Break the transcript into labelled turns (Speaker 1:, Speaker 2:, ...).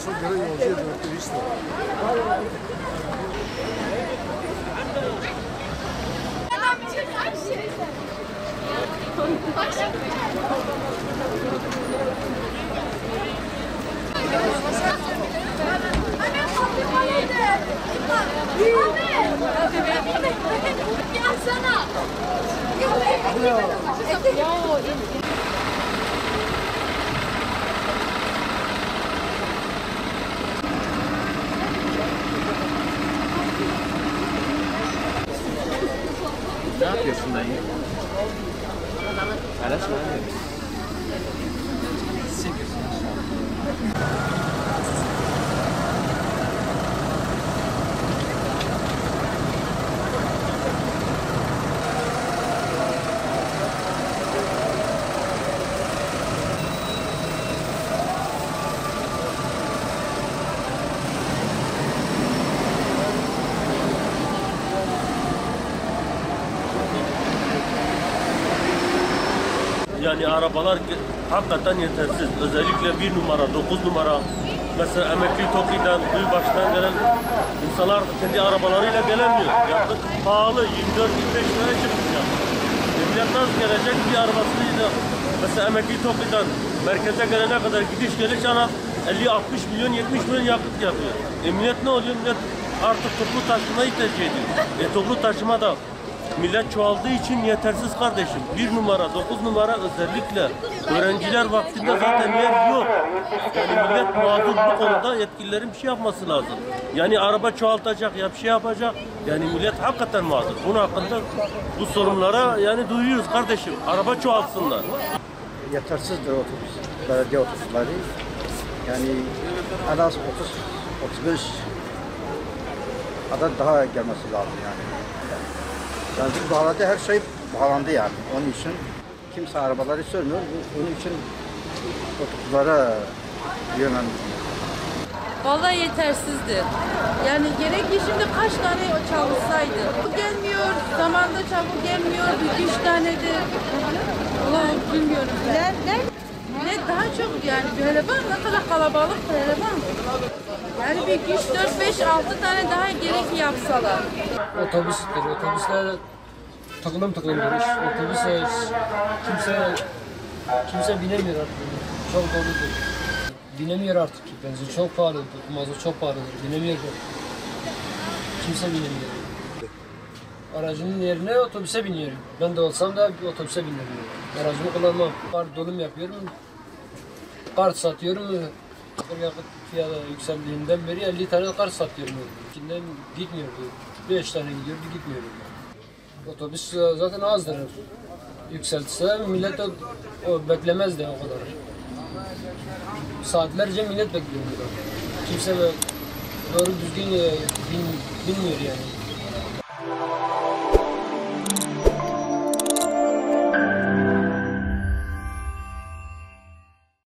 Speaker 1: sonra göre yolcu ediyor turist.
Speaker 2: Ne yapıyorsun dayı? Araç mı abi?
Speaker 3: Yani arabalar hakikaten yetersiz. Özellikle 1 numara, 9 numara, mesela emekli TOKİ'den, Gülbaş'tan gelen insanlar kendi arabalarıyla gelemiyor. Yakıt pahalı, 24-25 liraya çıkmış ya. Millet nasıl gelecek bir arabasıyla? Mesela emekli TOKİ'den merkeze gelene kadar gidiş geliş ana 50-60 milyon, 70 milyon yakıt yapıyor. Millet ne oluyor? Millet artık toplu taşımayı tercih ediyor. Toplu taşıma da millet çoğaldığı için yetersiz kardeşim. 1 numara, 9 numara özellikle öğrenciler vaktinde zaten yer yok. Yani millet mağdur bu konuda, yetkililerin bir şey yapması lazım. Yani araba çoğaltacak ya bir şey yapacak. Yani millet hakikaten mağdur. Bunun hakkında bu sorunlara yani duyuyoruz kardeşim. Araba çoğaltsınlar.
Speaker 4: Yetersizdir otobüs, belediye otobüsleri. Yani en az 30-35 adet daha gelmesi lazım yani. Benzin bağladı, her şey bağlandı yani. Onun için kimse arabaları sürmüyor. Onun için otobüslere yönlendiriyor.
Speaker 5: Vallahi yetersizdir. Yani gerek ki şimdi kaç tane çalışsaydı. Gelmiyor, zamanda çabuk gelmiyor, 2-3 tanedir. Ulan bilmiyorum ben. Ne daha çok yani böyle bak ne kadar kalabalık böyle bak. Yani bir 2, 3, 4, 5, 6 tane daha gerek yapsalar.
Speaker 6: Otobüsler, otobüsler tıklım iş. Otobüse kimse binemiyor artık. Çok doludur. Binemiyor artık. Benzin çok pahalıdır, mazot çok pahalıdır. Binemiyor. Kimse binemiyor. Aracının yerine otobüse biniyorum. Ben de olsam da otobüse biniyorum. Aracımı kullanmam. Kart dolum yapıyorum. Kart satıyorum. Yakıt fiyatı yükseldiğinden beri 50 tane kart satıyorum. İçinden gitmiyordu. 5 tane gidiyordu, gitmiyordu. Otobüs zaten azdır. Yükseltse millet o beklemezdi o kadar. Saatlerce millet bekliyor. Kimse doğru düzgün bilmiyor yani.